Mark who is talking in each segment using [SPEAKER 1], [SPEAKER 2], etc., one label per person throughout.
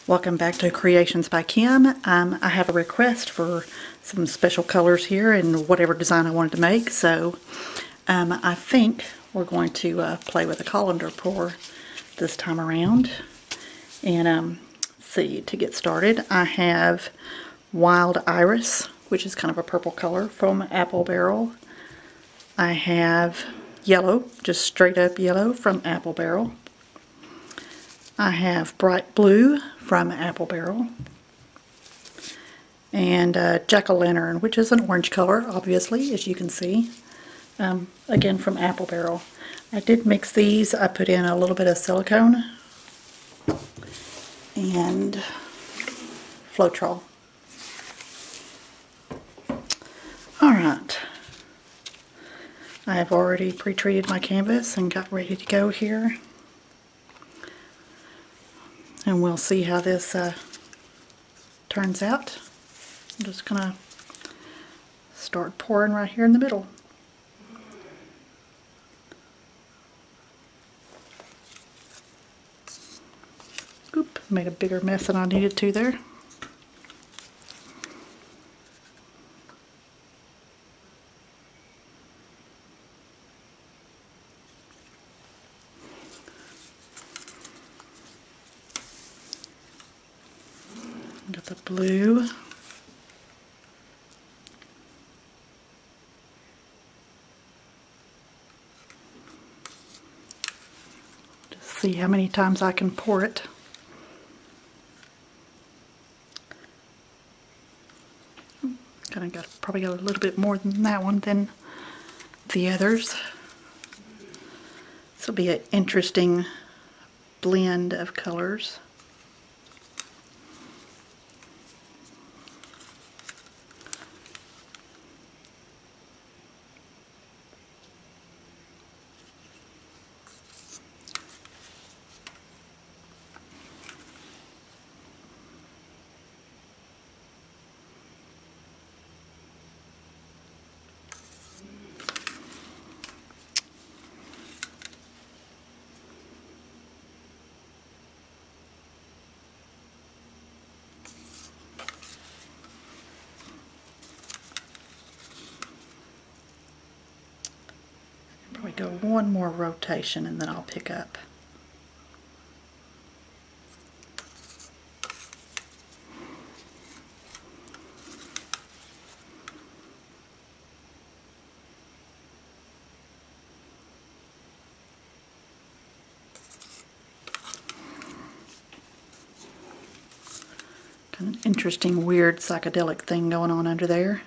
[SPEAKER 1] Welcome back to Creations by Kim. I have a request for some special colors here and whatever design I wanted to make, so I think we're going to play with a Colander Pour this time around. And see, to get started, I have Wild Iris, which is kind of a purple color from Apple Barrel. I have yellow, just straight up yellow from Apple Barrel. I have Bright Blue from Apple Barrel. And Jack-o'-lantern, which is an orange color, obviously, as you can see. Again, from Apple Barrel. I did mix these. I put in a little bit of silicone and Floetrol. Alright. I have already pre-treated my canvas and got ready to go here. And we'll see how this turns out. I'm just going to start pouring right here in the middle. Oop, made a bigger mess than I needed to there. Got the blue. Just see how many times I can pour it. Probably got a little bit more than that one than the others. This will be an interesting blend of colors. Probably go one more rotation and then I'll pick up. Kind of interesting, weird, psychedelic thing going on under there.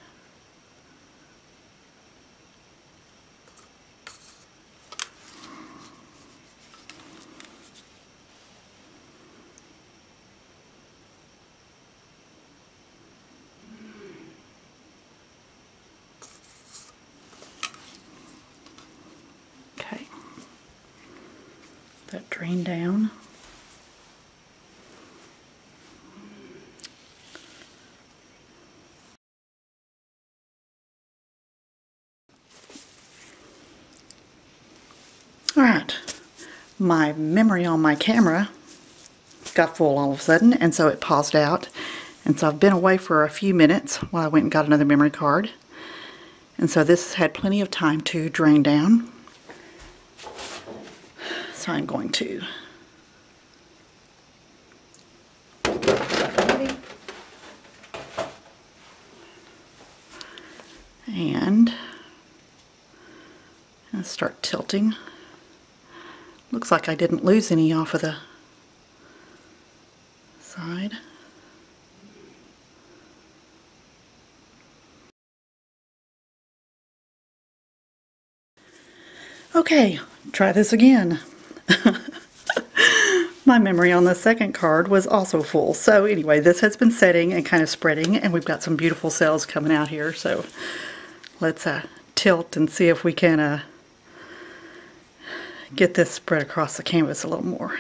[SPEAKER 1] Okay. That drain down. Alright, my memory on my camera got full all of a sudden, and so it paused out. And so I've been away for a few minutes while I went and got another memory card. And so this has had plenty of time to drain down. So I'm going to and start tilting. Looks like I didn't lose any off of the side. Okay, try this again. My memory on the second card was also full. So anyway, this has been setting and kind of spreading, and we've got some beautiful cells coming out here. So let's tilt and see if we can get this spread across the canvas a little more.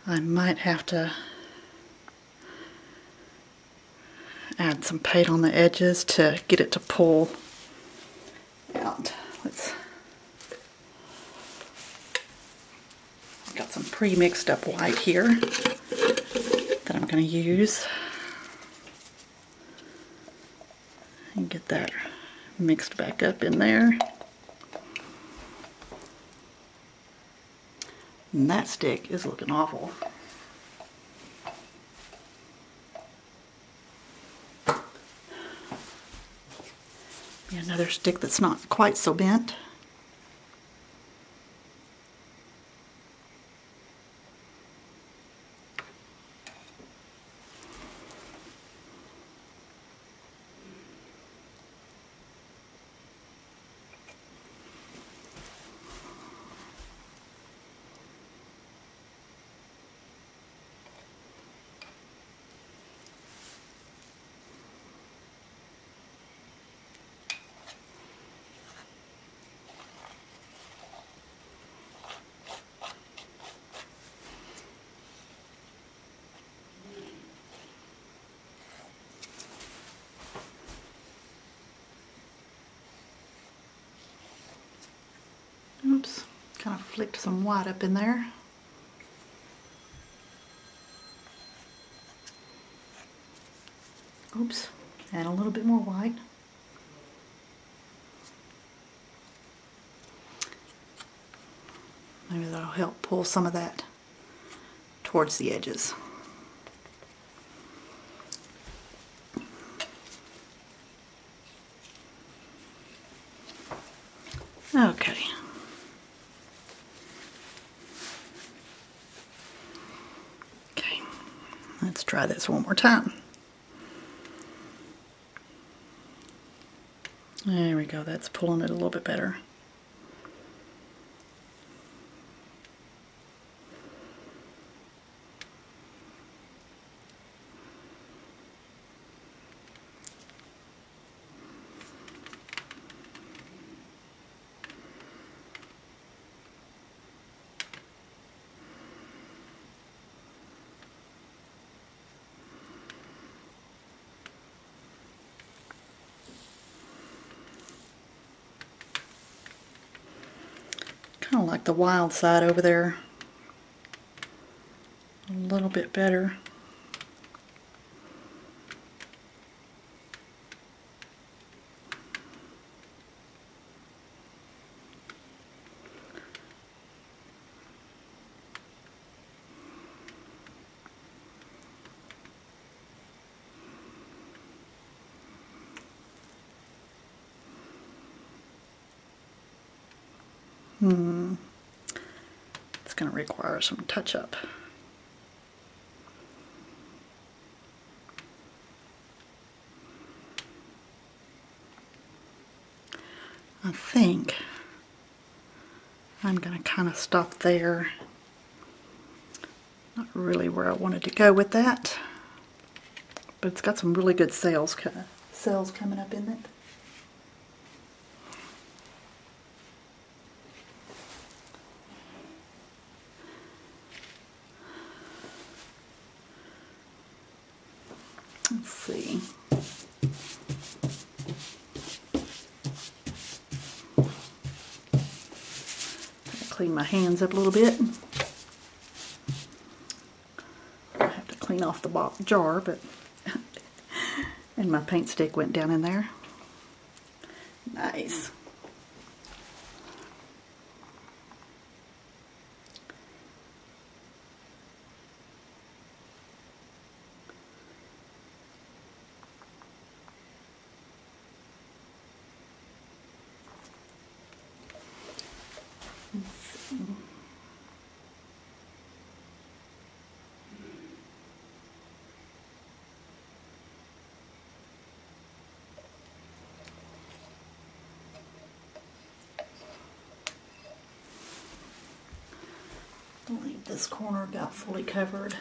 [SPEAKER 1] I might have to add some paint on the edges to get it to pull out. I've got some pre-mixed up white here that I'm going to use and get that mixed back up in there. And that stick is looking awful. Another stick that's not quite so bent. Oops, kind of flicked some white up in there. Oops, add a little bit more white. Maybe that'll help pull some of that towards the edges. Okay. Okay, let's try this one more time. There we go, that's pulling it a little bit better. Kind of like the wild side over there a little bit better. It's going to require some touch-up. I think I'm going to kind of stop there. Not really where I wanted to go with that, but it's got some really good cells coming up in it. Let's see. Clean my hands up a little bit. I have to clean off the jar, but and my paint stick went down in there. Nice. Let's see. I believe this corner got fully covered.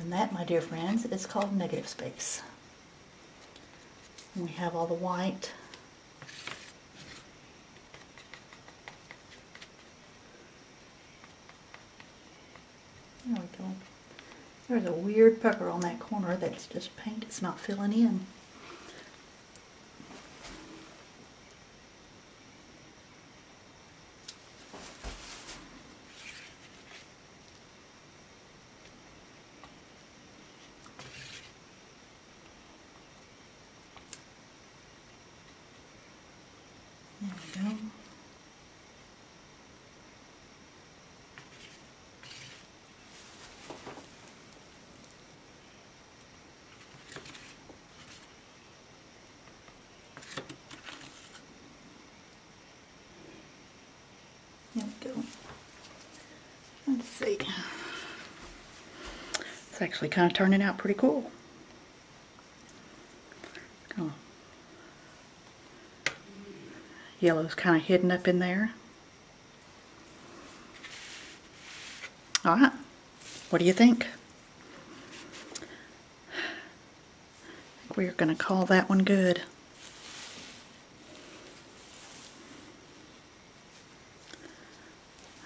[SPEAKER 1] And that, my dear friends, is called negative space. And we have all the white. There we go. There's a weird pucker on that corner that's just paint. It's not filling in. There we go. There we go. Let's see. It's actually kind of turning out pretty cool. Oh. Yellow's kind of hidden up in there. Alright, what do you think? I think we're going to call that one good.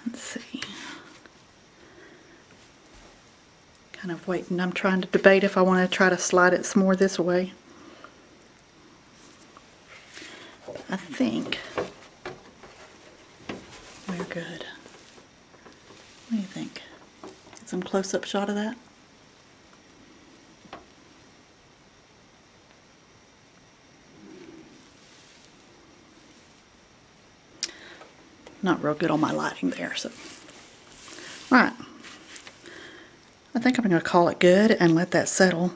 [SPEAKER 1] Let's see. Kind of waiting. I'm trying to debate if I want to try to slide it some more this way. I think we're good. What do you think? Get some close-up shot of that? Not real good on my lighting there, so. Alright. I think I'm going to call it good and let that settle.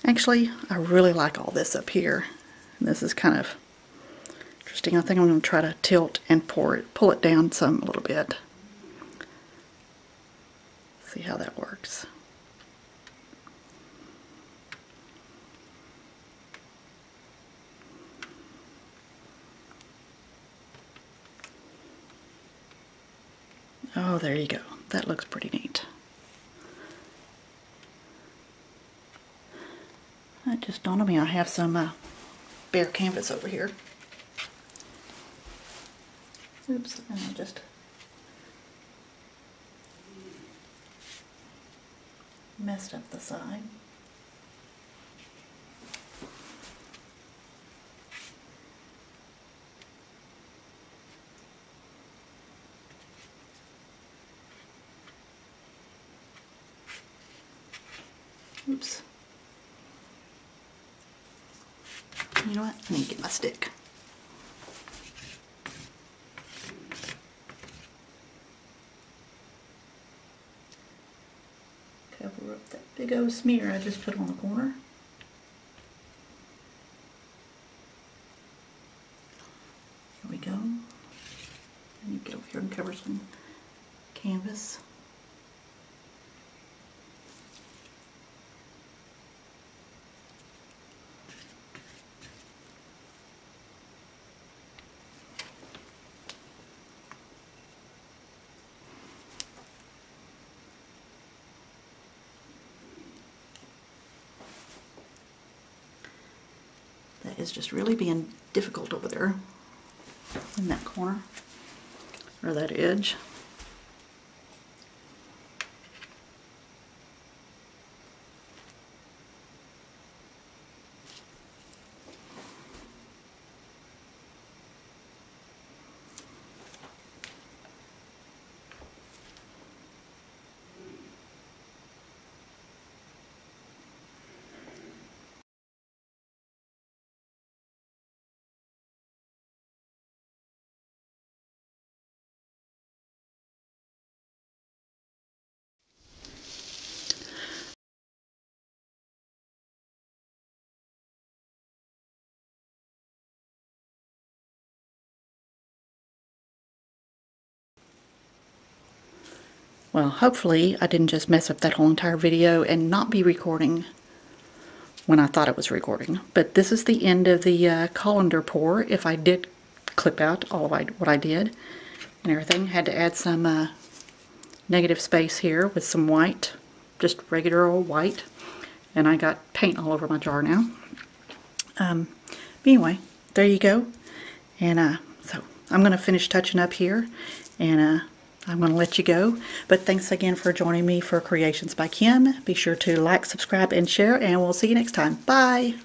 [SPEAKER 1] Actually, I really like all this up here. This is kind of interesting. I think I'm going to try to tilt and pull it down a little bit. See how that works. Oh, there you go. That looks pretty neat. That just dawned on me I have some bare canvas over here. Oops, and I just messed up the side. Oops. You know what? I need to get my stick. Cover up that big old smear I just put on the corner. Here we go. I need to get over here and cover some canvas. That is just really being difficult over there in that corner, or that edge. Well, hopefully I didn't just mess up that whole entire video and not be recording when I thought it was recording. But this is the end of the colander pour. If I did clip out all of what I did and everything, had to add some negative space here with some white just regular old white. And I got paint all over my jar now. Anyway, there you go. And so I'm going to finish touching up here, and I'm going to let you go. But thanks again for joining me for Creations by Kim. Be sure to like, subscribe, and share, and we'll see you next time. Bye!